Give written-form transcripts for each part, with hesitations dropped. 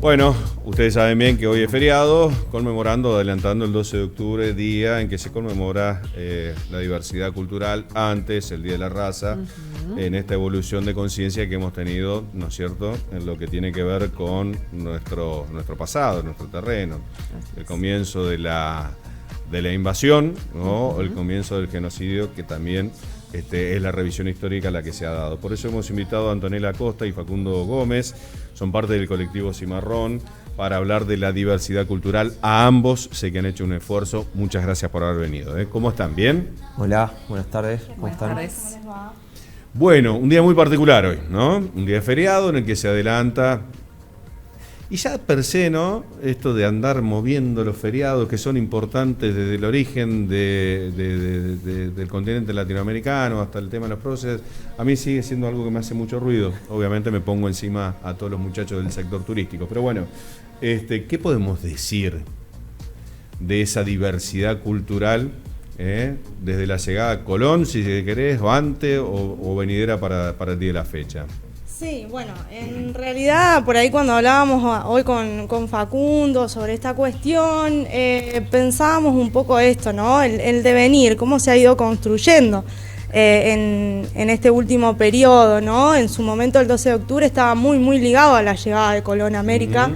Bueno, ustedes saben bien que hoy es feriado, conmemorando, adelantando el 12 de octubre, día en que se conmemora la diversidad cultural, antes el Día de la Raza, en esta evolución de conciencia que hemos tenido, ¿no es cierto?, en lo que tiene que ver con nuestro pasado, nuestro terreno, el comienzo de la invasión, ¿no? El comienzo del genocidio, que también es la revisión histórica la que se ha dado. Por eso hemos invitado a Antonella Acosta y Facundo Gómez, son parte del colectivo Cimarrón, para hablar de la diversidad cultural. A ambos sé que han hecho un esfuerzo. Muchas gracias por haber venido. ¿Cómo están? ¿Bien? Hola, buenas tardes. ¿Cómo están? Buenas tardes. Bueno, un día muy particular hoy, ¿no? Un día feriado en el que se adelanta. Y ya per se, ¿no? Esto de andar moviendo los feriados que son importantes desde el origen del continente latinoamericano hasta el tema de los próceres, a mí sigue siendo algo que me hace mucho ruido. Obviamente me pongo encima a todos los muchachos del sector turístico. Pero bueno, ¿qué podemos decir de esa diversidad cultural desde la llegada a Colón, si querés, o antes, o venidera para el día de la fecha? Sí, bueno, en realidad por ahí cuando hablábamos hoy con Facundo sobre esta cuestión, pensábamos un poco esto, ¿no? El devenir, cómo se ha ido construyendo en este último periodo, ¿no? En su momento el 12 de octubre estaba muy ligado a la llegada de Colón a América,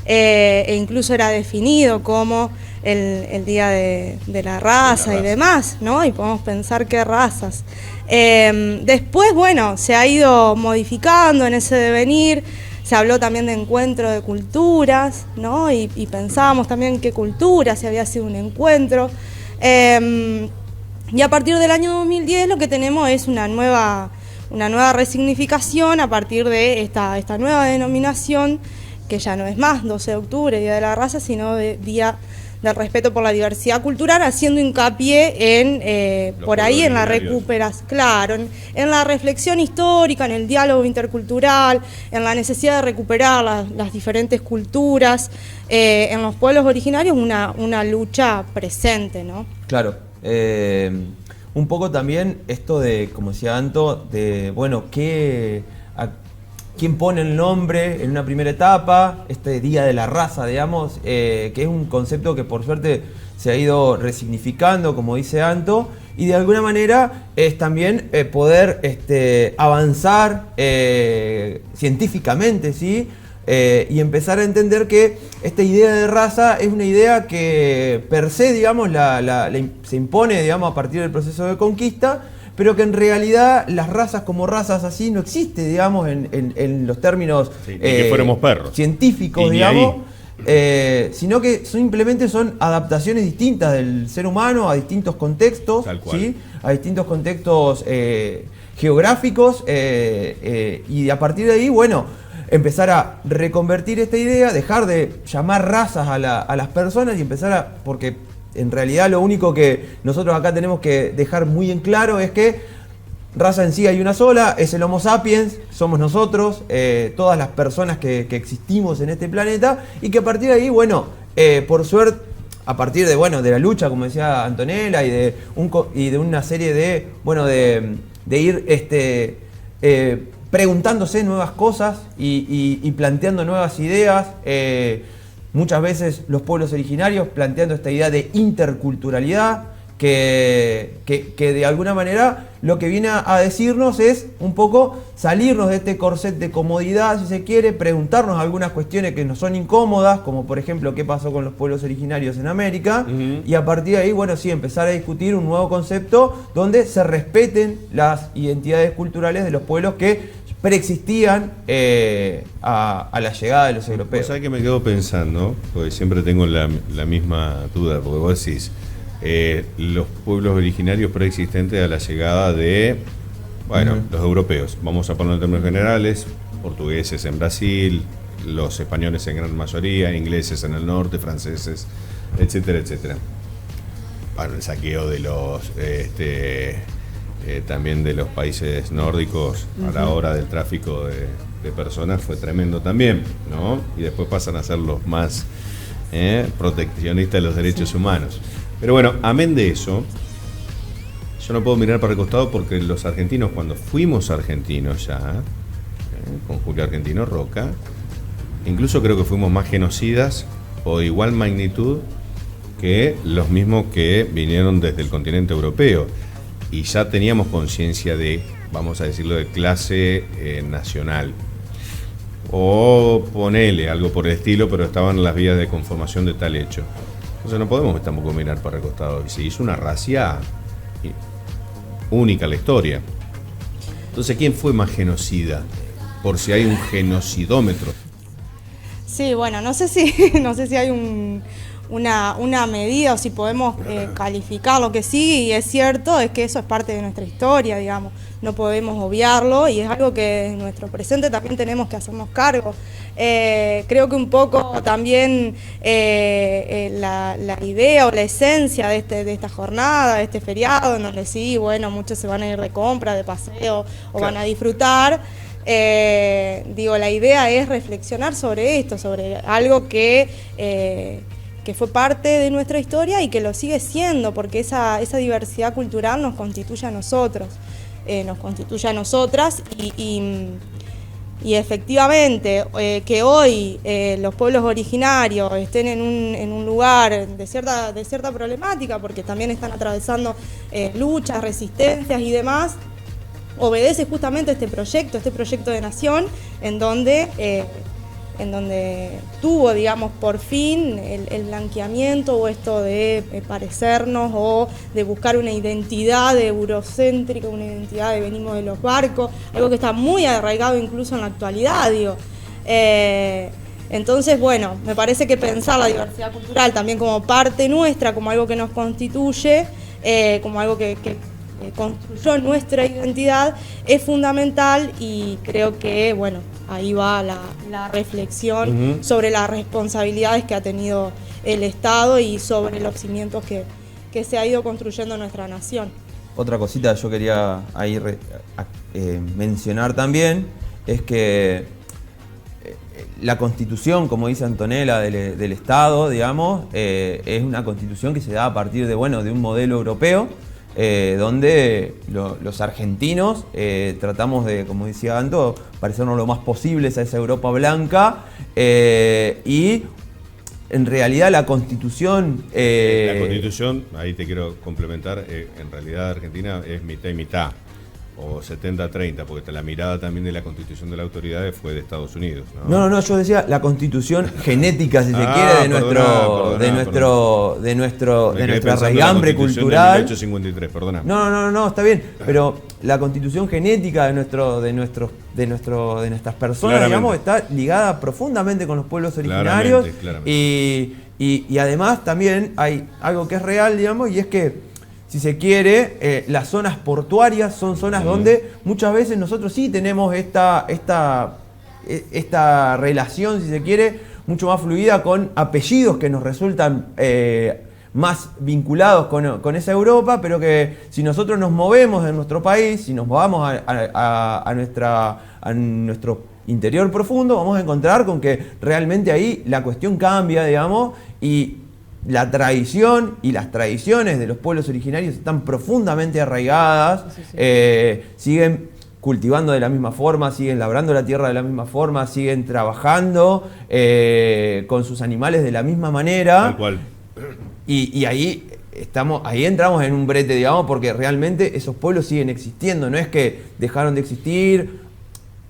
e incluso era definido como el Día de la Raza y demás, ¿no? Y podemos pensar qué razas. Después, bueno, se ha ido modificando en ese devenir, se habló también de encuentro de culturas, ¿no? Y pensábamos también qué cultura, si había sido un encuentro. Y a partir del año 2010 lo que tenemos es una nueva resignificación a partir de esta nueva denominación, que ya no es más 12 de octubre, Día de la Raza, sino de Día del Respeto por la Diversidad Cultural, haciendo hincapié en, por ahí, en la recuperación, claro, en la reflexión histórica, en el diálogo intercultural, en la necesidad de recuperar las diferentes culturas, en los pueblos originarios, una lucha presente, ¿no? Claro, un poco también esto de, como decía Anto, de, bueno, ¿quién pone el nombre en una primera etapa? Este Día de la Raza, digamos, que es un concepto que por suerte se ha ido resignificando, como dice Anto, y de alguna manera es también poder avanzar científicamente, ¿sí? Y empezar a entender que esta idea de raza es una idea que per se, digamos, se impone, digamos, a partir del proceso de conquista, pero que en realidad las razas como razas así no existe, digamos, en los términos que fuéramos perros, científicos, digamos, sino que simplemente son adaptaciones distintas del ser humano a distintos contextos, ¿sí? A distintos contextos geográficos, y a partir de ahí, bueno, empezar a reconvertir esta idea, dejar de llamar razas a las personas y empezar porque en realidad lo único que nosotros acá tenemos que dejar muy en claro es que raza en sí hay una sola, es el Homo sapiens, somos nosotros, todas las personas que existimos en este planeta, y que a partir de ahí, bueno, por suerte, a partir de, bueno, de la lucha, como decía Antonella, y de una serie de, bueno, de ir preguntándose nuevas cosas y planteando nuevas ideas, muchas veces los pueblos originarios planteando esta idea de interculturalidad que de alguna manera lo que viene a decirnos es un poco salirnos de este corset de comodidad, si se quiere, preguntarnos algunas cuestiones que nos son incómodas, como por ejemplo qué pasó con los pueblos originarios en América, y a partir de ahí, bueno, sí, empezar a discutir un nuevo concepto donde se respeten las identidades culturales de los pueblos que preexistían a la llegada de los europeos. ¿Sabes qué me quedo pensando? Porque siempre tengo la misma duda, porque vos decís, los pueblos originarios preexistentes a la llegada de, bueno, los europeos, vamos a ponerlo en términos generales, portugueses en Brasil, los españoles en gran mayoría, ingleses en el norte, franceses, etcétera, etcétera. Bueno, el saqueo de los también de los países nórdicos a la hora del tráfico de personas fue tremendo también, ¿no? Y después pasan a ser los más proteccionistas de los derechos humanos. Pero bueno, amén de eso, yo no puedo mirar para el costado porque los argentinos, cuando fuimos argentinos ya, con Julio Argentino Roca, incluso creo que fuimos más genocidas o de igual magnitud que los mismos que vinieron desde el continente europeo. Y ya teníamos conciencia de, vamos a decirlo, de clase nacional. O ponele algo por el estilo, pero estaban en las vías de conformación de tal hecho. Entonces no podemos tampoco mirar para el costado. Y se hizo una racia única en la historia. Entonces, ¿quién fue más genocida? Por si hay un genocidómetro. Sí, bueno, no sé si hay una medida o si podemos calificar lo que sí, y es cierto, es que eso es parte de nuestra historia, digamos. No podemos obviarlo y es algo que en nuestro presente también tenemos que hacernos cargo. Creo que un poco también la idea o la esencia de esta jornada, de este feriado, en donde sí, bueno, muchos se van a ir de compra, de paseo o van a disfrutar. La idea es reflexionar sobre esto, sobre algo que fue parte de nuestra historia y que lo sigue siendo, porque esa diversidad cultural nos constituye a nosotros. Nos constituye a nosotras y efectivamente que hoy los pueblos originarios estén en un lugar de cierta problemática, porque también están atravesando luchas, resistencias y demás, obedece justamente a este proyecto de nación en donde tuvo, digamos, por fin el blanqueamiento o esto de parecernos o de buscar una identidad eurocéntrica, una identidad de venimos de los barcos, algo que está muy arraigado incluso en la actualidad, digo. Entonces, bueno, me parece que pensar la diversidad cultural también como parte nuestra, como algo que nos constituye, como algo que construyó nuestra identidad, es fundamental, y creo que, bueno, ahí va la reflexión sobre las responsabilidades que ha tenido el Estado y sobre los cimientos que se ha ido construyendo nuestra nación. Otra cosita que yo quería ahí mencionar también es que la Constitución, como dice Antonella, del Estado, digamos, es una Constitución que se da a partir de un modelo europeo, donde los argentinos tratamos de, como decía Anto, parecernos lo más posibles a esa Europa blanca, y en realidad la Constitución... La Constitución, ahí te quiero complementar, en realidad Argentina es mitad y mitad, o 70-30, porque la mirada también de la Constitución de la autoridad fue de Estados Unidos, ¿no? No, yo decía la Constitución genética, si se quiere, de nuestra raigambre cultural. De 1853, perdona. No, está bien, pero la Constitución genética de nuestras personas, digamos, está ligada profundamente con los pueblos originarios. Claramente. Y además también hay algo que es real, digamos, y es que, si se quiere, las zonas portuarias son zonas donde muchas veces nosotros sí tenemos esta relación, si se quiere, mucho más fluida con apellidos que nos resultan más vinculados con esa Europa, pero que si nosotros nos movemos en nuestro país, si nos vamos a nuestro interior profundo, vamos a encontrar con que realmente ahí la cuestión cambia, digamos, y la tradición y las tradiciones de los pueblos originarios están profundamente arraigadas, siguen cultivando de la misma forma, siguen labrando la tierra de la misma forma, siguen trabajando con sus animales de la misma manera. Tal cual. Y ahí entramos en un brete, digamos, porque realmente esos pueblos siguen existiendo, no es que dejaron de existir.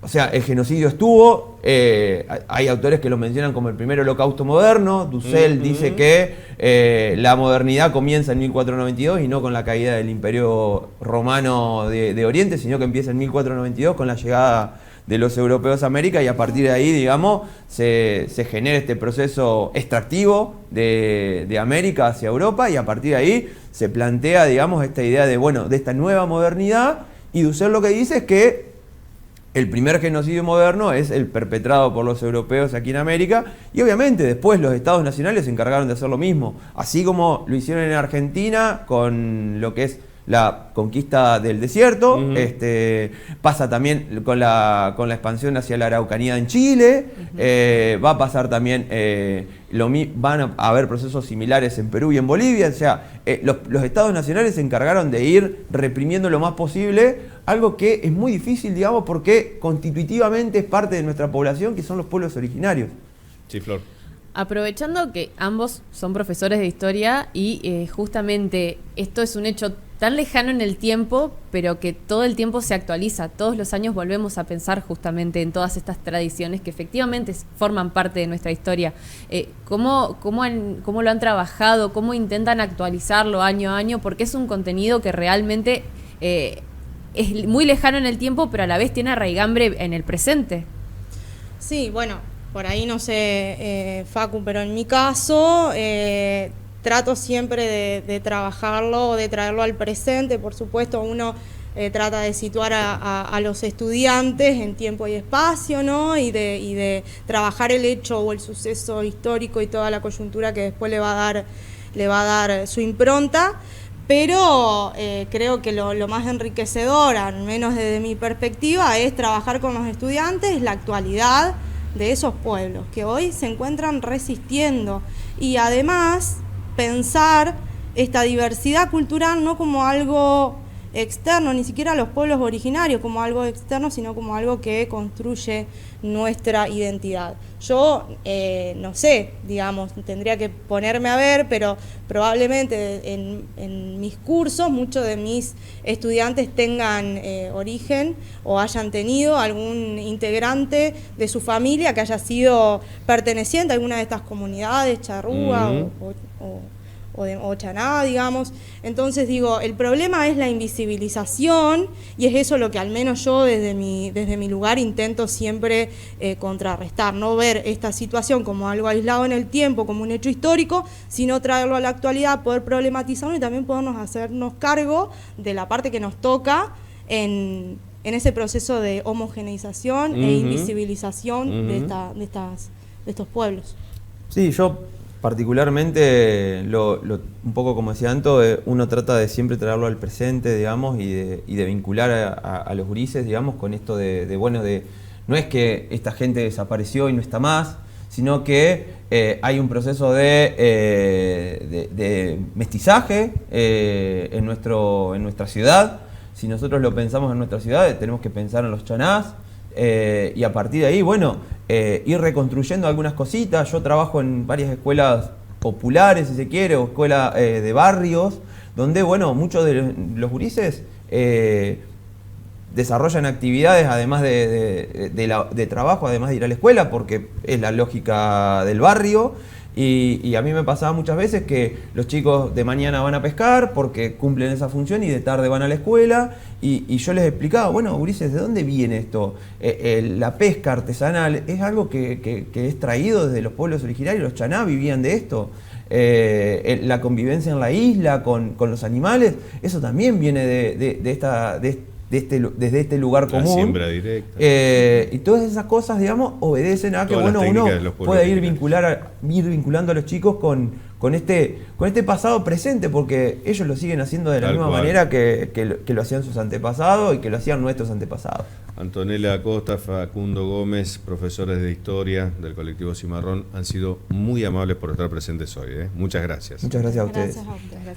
O sea, el genocidio estuvo, hay autores que lo mencionan como el primer holocausto moderno. Dussel dice que la modernidad comienza en 1492 y no con la caída del Imperio Romano de Oriente, sino que empieza en 1492 con la llegada de los europeos a América, y a partir de ahí, digamos, se genera este proceso extractivo de América hacia Europa, y a partir de ahí se plantea, digamos, esta idea de esta nueva modernidad. Y Dussel lo que dice es que el primer genocidio moderno es el perpetrado por los europeos aquí en América, y obviamente después los estados nacionales se encargaron de hacer lo mismo, así como lo hicieron en Argentina con lo que es la conquista del desierto. Pasa también con la expansión hacia la Araucanía en Chile. Va a pasar también, van a haber procesos similares en Perú y en Bolivia. O sea, los estados nacionales se encargaron de ir reprimiendo lo más posible, algo que es muy difícil, digamos, porque constitutivamente es parte de nuestra población, que son los pueblos originarios. Sí, Flor. Aprovechando que ambos son profesores de historia y justamente esto es un hecho tan lejano en el tiempo, pero que todo el tiempo se actualiza. Todos los años volvemos a pensar justamente en todas estas tradiciones que efectivamente forman parte de nuestra historia. ¿Cómo lo han trabajado? ¿Cómo intentan actualizarlo año a año? Porque es un contenido que realmente es muy lejano en el tiempo, pero a la vez tiene arraigambre en el presente. Sí, bueno, por ahí no sé, Facu, pero en mi caso trato siempre de trabajarlo, de traerlo al presente. Por supuesto, uno trata de situar a los estudiantes en tiempo y espacio, ¿no? Y de trabajar el hecho o el suceso histórico y toda la coyuntura que después le va a dar su impronta. Pero creo que lo más enriquecedor, al menos desde mi perspectiva, es trabajar con los estudiantes la actualidad de esos pueblos que hoy se encuentran resistiendo, y además pensar esta diversidad cultural no como algo externo, ni siquiera a los pueblos originarios como algo externo, sino como algo que construye nuestra identidad. Yo no sé, digamos, tendría que ponerme a ver, pero probablemente en mis cursos muchos de mis estudiantes tengan origen o hayan tenido algún integrante de su familia que haya sido perteneciente a alguna de estas comunidades, charrúa o chaná, digamos. Entonces digo, el problema es la invisibilización, y es eso lo que al menos yo desde mi lugar intento siempre contrarrestar, no ver esta situación como algo aislado en el tiempo, como un hecho histórico, sino traerlo a la actualidad, poder problematizarlo y también podernos hacernos cargo de la parte que nos toca en ese proceso de homogeneización e invisibilización de estos pueblos. Sí, yo particularmente, un poco como decía Anto, uno trata de siempre traerlo al presente, digamos, y de vincular a los gurises, digamos, con esto no es que esta gente desapareció y no está más, sino que hay un proceso de mestizaje en nuestra ciudad. Si nosotros lo pensamos en nuestra ciudad, tenemos que pensar en los chanás, y a partir de ahí, bueno, ir reconstruyendo algunas cositas. Yo trabajo en varias escuelas populares, si se quiere, o escuelas de barrios, donde, bueno, muchos de los gurises desarrollan actividades además de trabajo, además de ir a la escuela, porque es la lógica del barrio. Y a mí me pasaba muchas veces que los chicos de mañana van a pescar porque cumplen esa función y de tarde van a la escuela, y yo les explicaba, bueno, gurises, ¿de dónde viene esto? La pesca artesanal es algo que es traído desde los pueblos originarios, los chaná vivían de esto. La convivencia en la isla con los animales, eso también viene desde este lugar común. La siembra directa. Y todas esas cosas, digamos, obedecen a que uno pueda ir vinculando a los chicos con este pasado presente, porque ellos lo siguen haciendo de la misma manera que lo hacían sus antepasados y que lo hacían nuestros antepasados. Antonella Acosta, Facundo Gómez, profesores de historia del colectivo Cimarrón, han sido muy amables por estar presentes hoy. Muchas gracias. Muchas gracias a ustedes. Gracias.